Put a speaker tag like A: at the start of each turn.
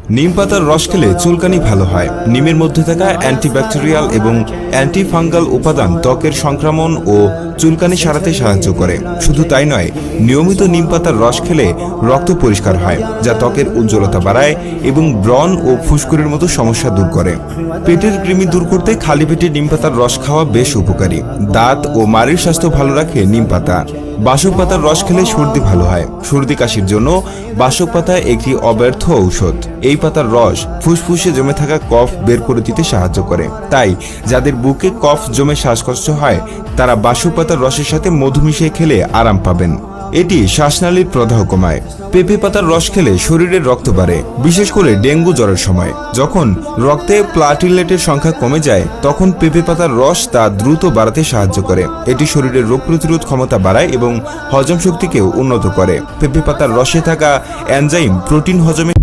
A: নিম পাতার রস খেলে চুলকানি ভালো হয়। নিমের মধ্যে থাকা অ্যান্টিব্যাকটেরিয়াল এবং অ্যান্টিফাঙ্গাল উপাদান ত্বকের সংক্রমণ ও চুলকানি সারাতে সাহায্য করে। শুধু তাই নয়, নিয়মিত নিম পাতার রস খেলে রক্ত পরিষ্কার হয়, যা ত্বকের উজ্জ্বলতা বাড়ায় এবং ব্রণ ও ফুসকুড়ির মতো সমস্যা দূর করে। পেটের কৃমি দূর করতে খালি পেটে নিম পাতার রস খাওয়া বেশ উপকারী। দাঁত ও মাড়ির স্বাস্থ্য ভালো রাখে নিম পাতা। বাসক পাতার রস খেলে সর্দি ভালো হয়। সর্দি কাশির জন্য বাসক পাতা একটি অব্যর্থ ঔষধ। এই পাতার রস ফুসফুসে জমে থাকা কফ বের করে দিতে সাহায্য করে। তাই যাদের বুকে কফ জমে শ্বাসকষ্ট হয়, তারা বাসক পাতার রসের সাথে মধু মিশিয়ে খেলে আরাম পাবেন। এটি শ্বাসনালীর প্রদাহ কমায়। পেঁপে পাতার রস খেলে শরীরের রক্ত বাড়ে, বিশেষ করে ডেঙ্গু জ্বরের সময়। যখন রক্তে প্লাটিলেটের সংখ্যা কমে যায়, তখন পেঁপে পাতার রস তা দ্রুত বাড়াতে সাহায্য করে। এটি শরীরের রোগ প্রতিরোধ ক্ষমতা বাড়ায় এবং হজম শক্তিকেও উন্নত করে। পেঁপে পাতার রসে থাকা এনজাইম প্রোটিন হজমে